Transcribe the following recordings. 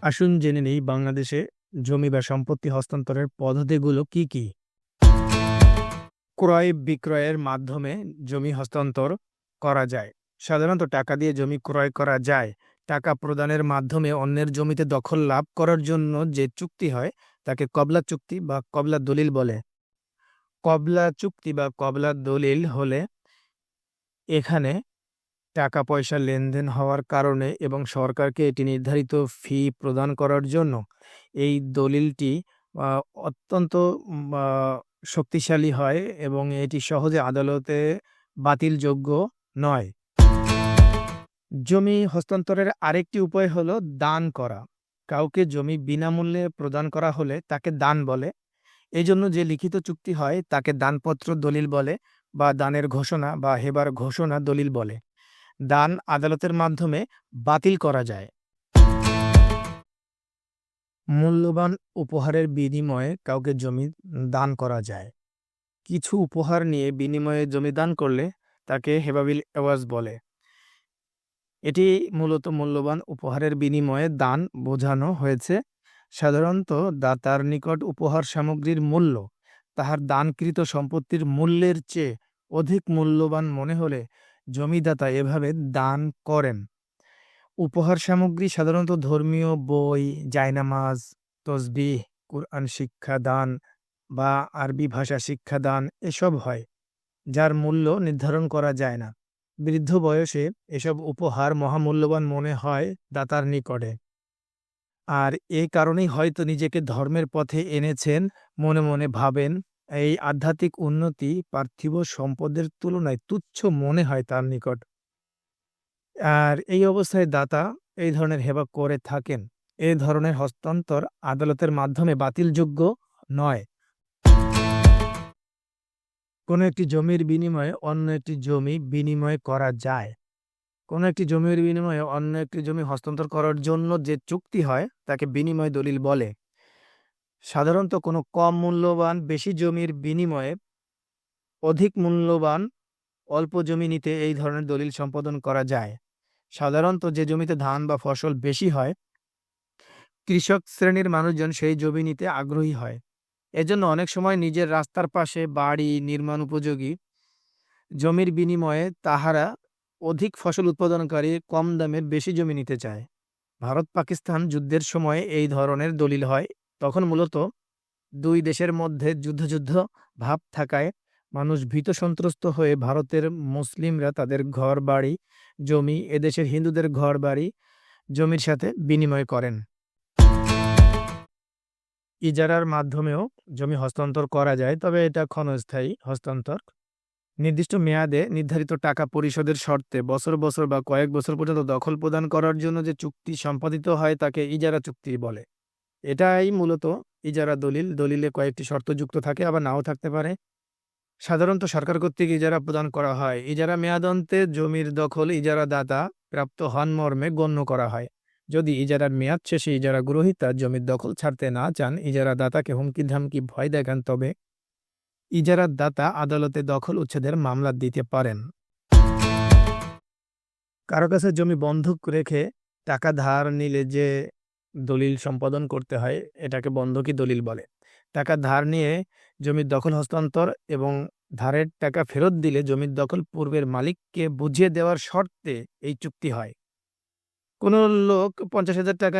আসুন জেনে নেই বাংলাদেশে জমি বা সম্পত্তি হস্তান্তরের পদ্ধতিগুলো কি কি। ক্রয় বিক্রয়ের মাধ্যমে জমি হস্তান্তর করা যায়। সাধারণত টাকা দিয়ে জমি ক্রয় করা যায়। টাকা প্রদানের মাধ্যমে অন্যের জমিতে দখল লাভ করার জন্য যে চুক্তি হয় তাকে কবলা চুক্তি বা কবলা দলিল বলে। কবলা চুক্তি বা কবলা দলিল হলে এখানে টাকা পয়সা লেনদেন হওয়ার কারণে এবং সরকারকে এটি নির্ধারিত ফি প্রদান করার জন্য এই দলিলটি অত্যন্ত শক্তিশালী হয় এবং এটি সহজে আদালতে বাতিলযোগ্য নয়। জমি হস্তান্তরের আরেকটি উপায় হলো দান করা। কাউকে জমি বিনামূল্যে প্রদান করা হলে তাকে দান বলে। এই জন্য যে লিখিত চুক্তি হয় তাকে দানপত্র দলিল বলে বা দানের ঘোষণা বা হেবার ঘোষণা দলিল বলে। দান আদালতের মাধ্যমে বাতিল করা যায়। মূল্যবান উপহারের বিনিময়ে কাউকে জমি দান করা যায়। কিছু উপহার নিয়ে বিনিময়ে জমি দান করলে তাকে হেবাবিল এওয়াজ বলে। এটি মূলত মূল্যবান উপহারের বিনিময়ে দান বোঝানো হয়েছে। সাধারণত দাতার নিকট উপহার সামগ্রীর মূল্য তাহার দানকৃত সম্পত্তির মূল্যের চেয়ে অধিক মূল্যবান মনে হলে জমিদাতা এভাবে দান করেন। উপহার সামগ্রী সাধারণত ধর্মীয় বই, জায়নামাজ, তসবিহ, কুরআন শিক্ষাদান বা আরবি ভাষা শিক্ষাদান এসব হয়, যার মূল্য নির্ধারণ করা যায় না। বৃদ্ধ বয়সে এসব উপহার মহামূল্যবান মনে হয় দাতার নিকটে, আর এই কারণেই হয়তো নিজেকে ধর্মের পথে এনেছেন মনে মনে ভাবেন। এই আধ্যাত্মিক উন্নতি পার্থিব সম্পদের তুলনায় তুচ্ছ মনে হয় তার নিকট, আর এই অবস্থায় দাতা এই ধরনের হেবা করে থাকেন। এই ধরনের হস্তান্তর আদালতের মাধ্যমে বাতিলযোগ্য নয়। কোনো একটি জমির বিনিময়ে অন্য একটি জমি বিনিময় করা যায়। কোনো একটি জমির বিনিময়ে অন্য একটি জমি হস্তান্তর করার জন্য যে চুক্তি হয় তাকে বিনিময় দলিল বলে। সাধারণত কোনো কম মূল্যবান বেশি জমির বিনিময়ে অধিক মূল্যবান অল্প জমি নিতে এই ধরনের দলিল সম্পাদন করা যায়। সাধারণত যে জমিতে ধান বা ফসল বেশি হয়, কৃষক শ্রেণীর মানুষজন সেই জমি নিতে আগ্রহী হয়। এজন্য অনেক সময় নিজের রাস্তার পাশে বাড়ি নির্মাণ উপযোগী জমির বিনিময়ে তাহারা অধিক ফসল উৎপাদনকারী কম দামে বেশি জমি নিতে চায়। ভারত পাকিস্তান যুদ্ধের সময় এই ধরনের দলিল হয়। তখন মূলত দুই দেশের মধ্যে যুদ্ধ ভাব থাকায় মানুষ ভীত সন্ত্রস্ত হয়ে ভারতের মুসলিমরা তাদের ঘর বাড়ি জমি এদেশের হিন্দুদের ঘর বাড়ি জমির সাথে বিনিময় করেন। ইজারার মাধ্যমেও জমি হস্তান্তর করা যায়, তবে এটা ক্ষণস্থায়ী হস্তান্তর। নির্দিষ্ট মেয়াদে নির্ধারিত টাকা পরিশোধের শর্তে বছর বছর বা কয়েক বছর পর্যন্ত দখল প্রদান করার জন্য যে চুক্তি সম্পাদিত হয় তাকে ইজারা চুক্তি বলে। এটাই মূলত ইজারা দলিল। দলিলে কয়েকটি শর্ত যুক্ত থাকে, আবার নাও থাকতে পারে। সাধারণত সরকার কর্তৃক ইজারা প্রদান করা হয়। ইজারা মেয়াদান্তে জমির দখল ইজারাদাতা প্রাপ্ত হন মর্মে গণ্য করা হয়। যদি ইজারার মেয়াদ শেষে ইজারা গ্রহীতা জমির দখল ছাড়তে না চান, ইজারাদাতাকে হুমকি ধামকি ভয় দেখান, তবে ইজারাদাতা আদালতে দখল উচ্ছেদের মামলা দিতে পারেন। কারো কাছে জমি বন্ধক রেখে টাকা ধার নিলে যে দলিল সম্পাদন করতে হয় এটাকে বন্ধকি দলিল বলে। টাকা ধার নিয়ে জমির দখল হস্তান্তর এবং ধারের টাকা ফেরত দিলে জমির দখল পূর্বের মালিককে বুঝিয়ে দেওয়ার শর্তে এই চুক্তি হয়। কোনো লোক 50,000 টাকা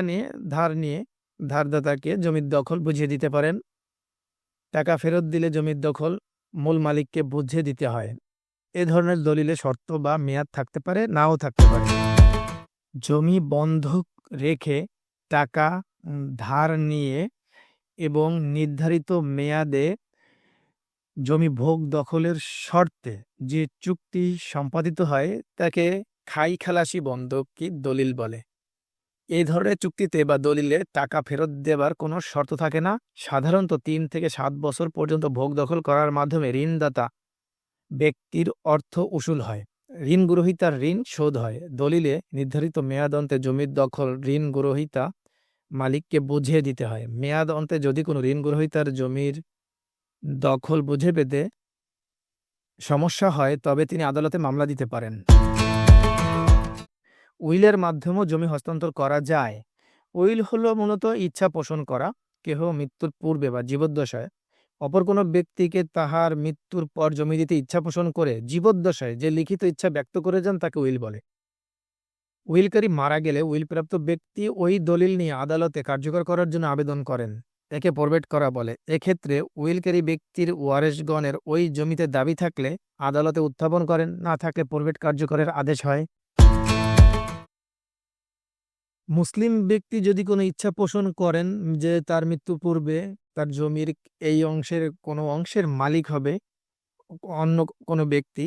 নিয়ে ধারদাতাকে জমির দখল বুঝিয়ে দিতে পারেন। টাকা ফেরত দিলে জমির দখল মূল মালিককে বুঝিয়ে দিতে হয়। এ ধরনের দলিলে শর্ত বা মেয়াদ থাকতে পারে, নাও থাকতে পারে। জমি বন্ধক রেখে টাকা ধার নিয়ে এবং নির্ধারিত মেয়াদে জমি ভোগ দখলের শর্তে যে চুক্তি সম্পাদিত হয় তাকে খাই খালাসি বন্ধকি দলিল বলে। এই ধরনের চুক্তিতে বা দলিলে টাকা ফেরত দেবার কোনো শর্ত থাকে না। সাধারণত 3 থেকে 7 বছর পর্যন্ত ভোগ দখল করার মাধ্যমে ঋণদাতা ব্যক্তির অর্থ উসুল হয়, ঋণ গ্রহীতার ঋণ শোধ হয়। দলিলে নির্ধারিত মেয়াদ অন্তে জমির দখল ঋণ গ্রহীতা মালিককে বুঝিয়ে দিতে হয়। মেয়াদ অন্তে যদি কোনো ঋণ গ্রহীতার জমির দখল বুঝে পেতে সমস্যা হয় তবে তিনি আদালতে মামলা দিতে পারেন। উইলের মাধ্যমেও জমি হস্তান্তর করা যায়। উইল হলো মূলত ইচ্ছা পোষণ করা। কেহ মৃত্যুর পূর্বে বা জীবদ্দশায় অপর কোনো ব্যক্তিকে তাহার মৃত্যুর পর জমি দিতে ইচ্ছা পোষণ করে জীবদ্দশায় যে লিখিত ইচ্ছা ব্যক্ত করে যান তাকে উইল বলে। উইলকারী মারা গেলে উইলপ্রাপ্ত ব্যক্তি ওই দলিল নিয়ে আদালতে কার্যকর করার জন্য আবেদন করেন। একে প্রবেট করা বলে। এক্ষেত্রে উইলকারী ব্যক্তির ওয়ারেসগণের ওই জমিতে দাবি থাকলে আদালতে উত্থাপন করেন, না থাকলে প্রবেট কার্যকরের আদেশ হয়। মুসলিম ব্যক্তি যদি কোনো ইচ্ছা পোষণ করেন যে তার মৃত্যু পূর্বে তার জমির এই অংশের কোনো অংশের মালিক হবে অন্য কোনো ব্যক্তি,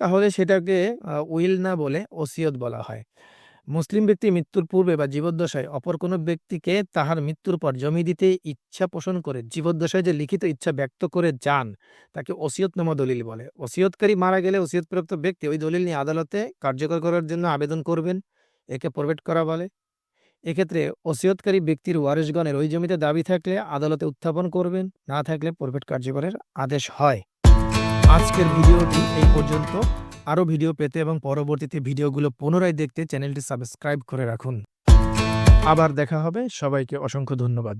তাহলে সেটাকে উইল না বলে ওসিয়ত বলা হয়। মুসলিম ব্যক্তি মৃত্যুর পূর্বে বা জীবদ্দশায় অপর কোনো ব্যক্তিকে তাহার মৃত্যুর পর জমি দিতে ইচ্ছা পোষণ করে জীবদ্দশায় যে লিখিত ইচ্ছা ব্যক্ত করে যান তাকে ওসিয়তনামা দলিল বলে। ওসিয়তকারী মারা গেলে ওসিয়তপ্রাপ্ত ব্যক্তি ওই দলিল নিয়ে আদালতে কার্যকর করার জন্য আবেদন করবেন। একে প্রবেট করা বলে। এক্ষেত্রে ওসিয়তকারী ব্যক্তির ওয়ারিশগণের ওই জমিতে দাবি থাকলে আদালতে উত্থাপন করবেন, না থাকলে প্রবেট কার্যকরের আদেশ হয়। আজকের ভিডিওটি এই পর্যন্ত। আরও ভিডিও পেতে এবং পরবর্তীতে ভিডিওগুলো পুনরায় দেখতে চ্যানেলটি সাবস্ক্রাইব করে রাখুন। আবার দেখা হবে। সবাইকে অসংখ্য ধন্যবাদ।